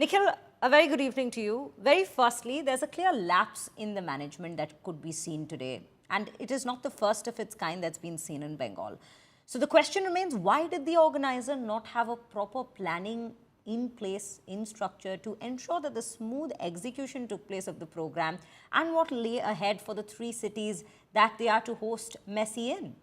Nikhil, a very good evening to you. Very firstly, there's a clear lapse in the management that could be seen today. And it is not the first of its kind that's been seen in Bengal. So the question remains, why did the organizer not have a proper planning in place, in structure, to ensure that the smooth execution took place of the program and what lay ahead for the three cities that they are to host Messi in?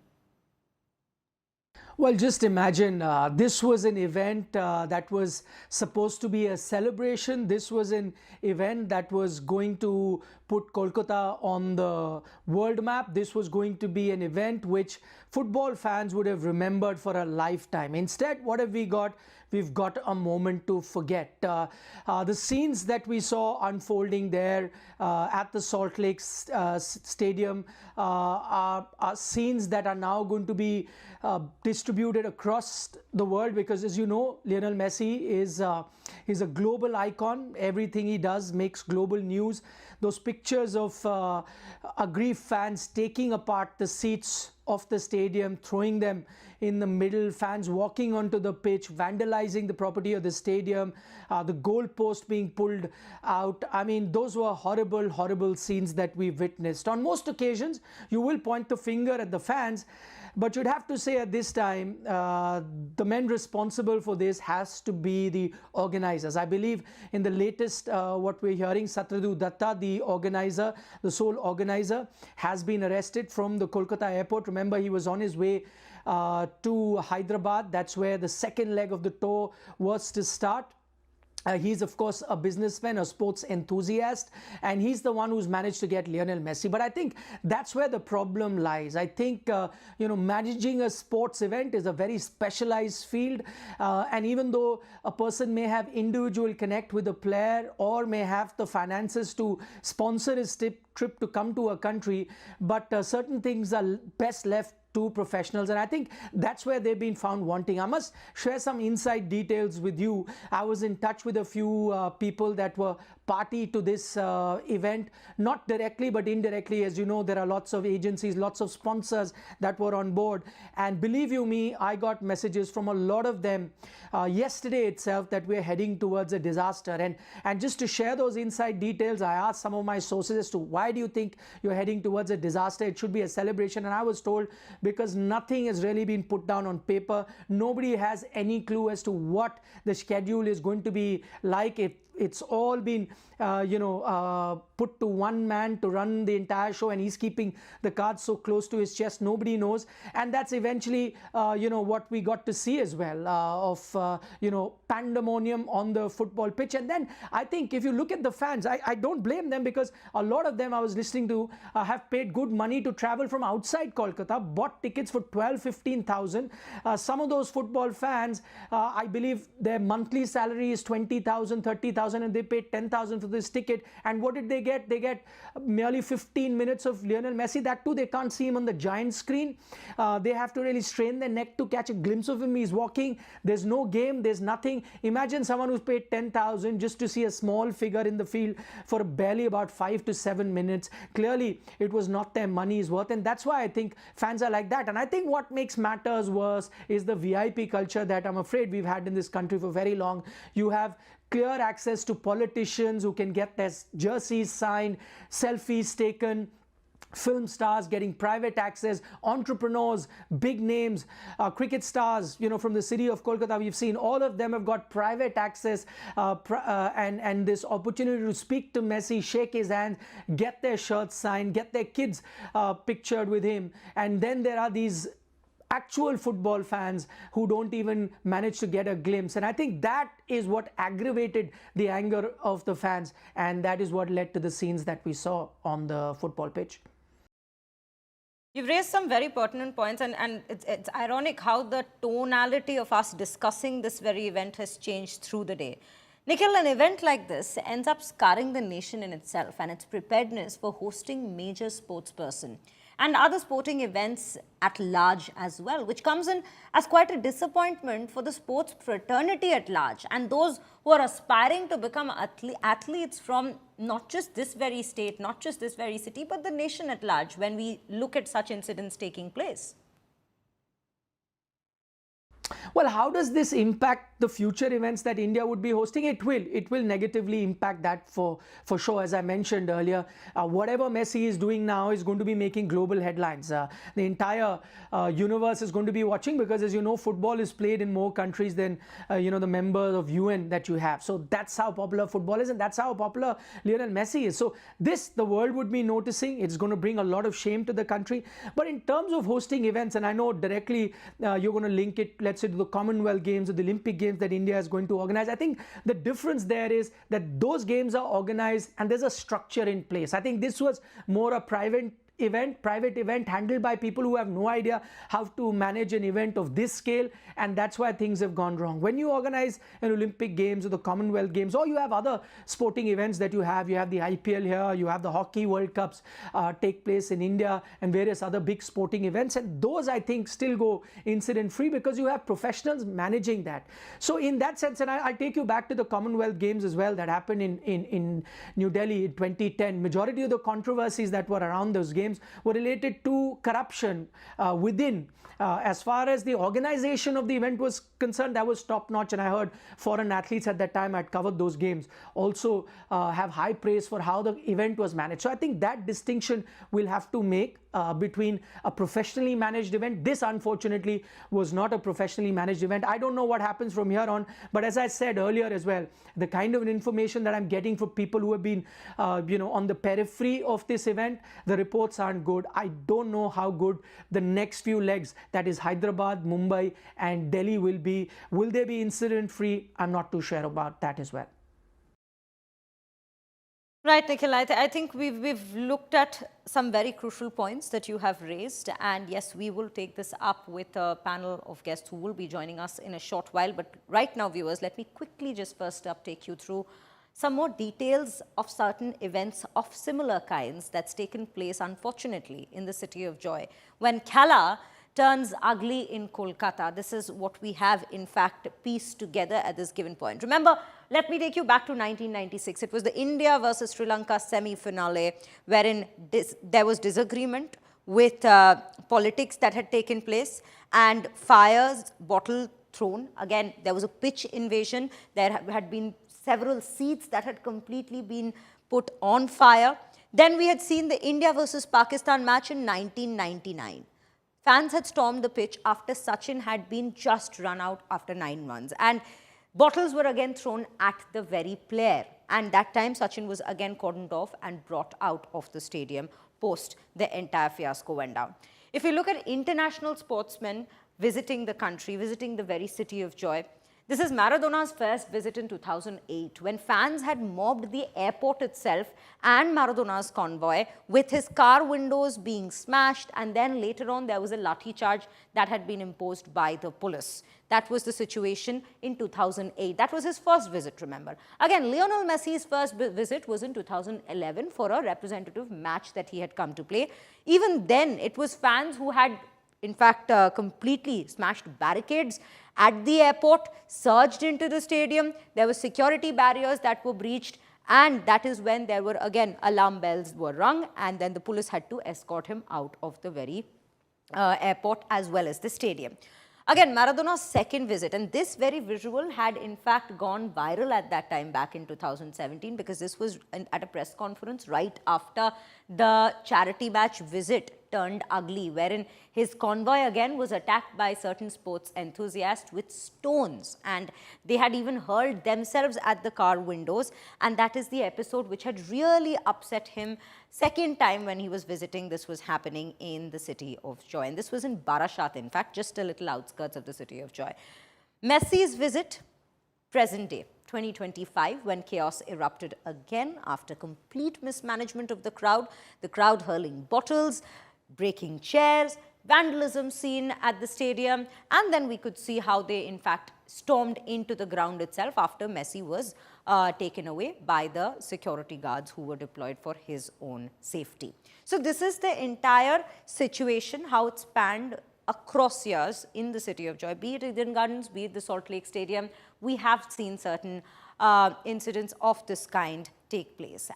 Well, just imagine this was an event that was supposed to be a celebration. This was an event that was going to put Kolkata on the world map. This was going to be an event which football fans would have remembered for a lifetime. Instead, what have we got? We've got a moment to forget. The scenes that we saw unfolding there at the Salt Lake Stadium are scenes that are now going to be distributed across the world, because, as you know, Lionel Messi is a global icon. Everything he does makes global news. Those pictures of aggrieved fans taking apart the seats of the stadium, throwing them in the middle, fans walking onto the pitch, vandalizing the property of the stadium, the goalpost being pulled out. I mean, those were horrible, horrible scenes that we witnessed. On most occasions, you will point the finger at the fans, but you'd have to say at this time, the men responsible for this has to be the organizers. I believe in the latest, what we're hearing, Satyajit Dutta, the organizer, the sole organizer, has been arrested from the Kolkata airport. Remember, he was on his way to Hyderabad. That's where the second leg of the tour was to start. He's, of course, a businessman, a sports enthusiast, and he's the one who's managed to get Lionel Messi. But I think that's where the problem lies. I think, managing a sports event is a very specialized field. And even though a person may have individual connect with a player or may have the finances to sponsor his trip to come to a country, but certain things are best left to professionals, and I think that's where they've been found wanting. I must share some inside details with you. I was in touch with a few people that were party to this event, not directly but indirectly. As you know, there are lots of agencies, lots of sponsors that were on board, and believe you me, I got messages from a lot of them yesterday itself that we're heading towards a disaster. And just to share those inside details, I asked some of my sources as to why do you think you're heading towards a disaster? It should be a celebration. And I was told, because nothing has really been put down on paper. Nobody has any clue as to what the schedule is going to be like. It's all been, put to one man to run the entire show, and he's keeping the cards so close to his chest, nobody knows. And that's eventually, what we got to see as well, of pandemonium on the football pitch. And then I think if you look at the fans, I don't blame them, because a lot of them I was listening to have paid good money to travel from outside Kolkata, bought tickets for 12,000-15,000. Some of those football fans, I believe their monthly salary is 20,000, 30,000, and they paid 10,000 for this ticket. And what did they get? They get merely 15 minutes of Lionel Messi. That too, they can't see him on the giant screen. They have to really strain their neck to catch a glimpse of him. He's walking. There's no game. There's nothing. Imagine someone who's paid 10,000 just to see a small figure in the field for barely about 5 to 7 minutes. Clearly, it was not their money's worth. And that's why I think fans are like that. And I think what makes matters worse is the VIP culture that I'm afraid we've had in this country for very long. You have clear access to politicians who can get their jerseys signed, selfies taken, film stars getting private access, entrepreneurs, big names, cricket stars, from the city of Kolkata. We've seen all of them have got private access and this opportunity to speak to Messi, shake his hand, get their shirts signed, get their kids pictured with him. And then there are these actual football fans who don't even manage to get a glimpse. And I think that is what aggravated the anger of the fans, and that is what led to the scenes that we saw on the football pitch. You've raised some very pertinent points, and it's ironic how the tonality of us discussing this very event has changed through the day. Nikhil, an event like this ends up scarring the nation in itself and its preparedness for hosting major sportsperson and other sporting events at large as well, which comes in as quite a disappointment for the sports fraternity at large and those who are aspiring to become athletes from not just this very state, not just this very city, but the nation at large when we look at such incidents taking place. Well, how does this impact the future events that India would be hosting? It will negatively impact that for sure. As I mentioned earlier, whatever Messi is doing now is going to be making global headlines. The entire universe is going to be watching, because, as you know, football is played in more countries than the members of UN that you have. So that's how popular football is, and that's how popular Lionel Messi is. So this, the world would be noticing. It's going to bring a lot of shame to the country. But in terms of hosting events, and I know directly you're going to link it, let's say, to the Commonwealth Games or the Olympic Games that India is going to organize. I think the difference there is that those games are organized and there's a structure in place. I think this was more a private event handled by people who have no idea how to manage an event of this scale, and that's why things have gone wrong. When you organize an Olympic Games or the Commonwealth Games, or you have other sporting events that you have the IPL here, you have the Hockey World Cups take place in India, and various other big sporting events, and those, I think, still go incident free because you have professionals managing that. So in that sense, and I'll take you back to the Commonwealth Games as well that happened in New Delhi in 2010. Majority of the controversies that were around those games were related to corruption within. As far as the organization of the event was concerned, that was top notch, and I heard foreign athletes at that time, I'd covered those games, also have high praise for how the event was managed. So I think that distinction we'll have to make between a professionally managed event. This, unfortunately, was not a professionally managed event. I don't know what happens from here on, but as I said earlier as well, the kind of information that I'm getting from people who have been on the periphery of this event, the reports aren't good. I don't know how good the next few legs, that is Hyderabad, Mumbai and Delhi, will be. Will they be incident free? I'm not too sure about that as well. Right, Nikhil. I think we've looked at some very crucial points that you have raised, and yes, we will take this up with a panel of guests who will be joining us in a short while. But right now, viewers, let me quickly just first up take you through some more details of certain events of similar kinds that's taken place, unfortunately, in the City of Joy. When Kala turns ugly in Kolkata. This is what we have, in fact, pieced together at this given point. Remember, let me take you back to 1996. It was the India versus Sri Lanka semi-finale, wherein there was disagreement with politics that had taken place, and fires, bottle thrown. Again, there was a pitch invasion. There had been several seats that had completely been put on fire. Then we had seen the India versus Pakistan match in 1999. Fans had stormed the pitch after Sachin had been just run out after 9 runs. And bottles were again thrown at the very player. And that time, Sachin was again cordoned off and brought out of the stadium post the entire fiasco went down. If you look at international sportsmen visiting the country, visiting the very City of Joy, this is Maradona's first visit in 2008, when fans had mobbed the airport itself and Maradona's convoy, with his car windows being smashed, and then later on there was a lathi charge that had been imposed by the police. That was the situation in 2008. That was his first visit, remember. Again, Lionel Messi's first visit was in 2011 for a representative match that he had come to play. Even then, it was fans who had, in fact, completely smashed barricades at the airport, surged into the stadium. There were security barriers that were breached, and that is when there were, again, alarm bells were rung, and then the police had to escort him out of the very airport as well as the stadium. Again, Maradona's second visit, and this very visual had in fact gone viral at that time back in 2017, because this was at a press conference right after the charity match visit turned ugly, wherein his convoy again was attacked by certain sports enthusiasts with stones, and they had even hurled themselves at the car windows, and that is the episode which had really upset him. Second time when he was visiting, this was happening in the City of Joy, and this was in Barashat, in fact, just a little outskirts of the City of Joy. Messi's visit, present day, 2025, when chaos erupted again after complete mismanagement of the crowd hurling bottles, breaking chairs, vandalism seen at the stadium, and then we could see how they in fact stormed into the ground itself after Messi was taken away by the security guards who were deployed for his own safety. So this is the entire situation, how it spanned across years in the City of Joy, be it Eden Gardens, be it the Salt Lake Stadium. We have seen certain incidents of this kind take place.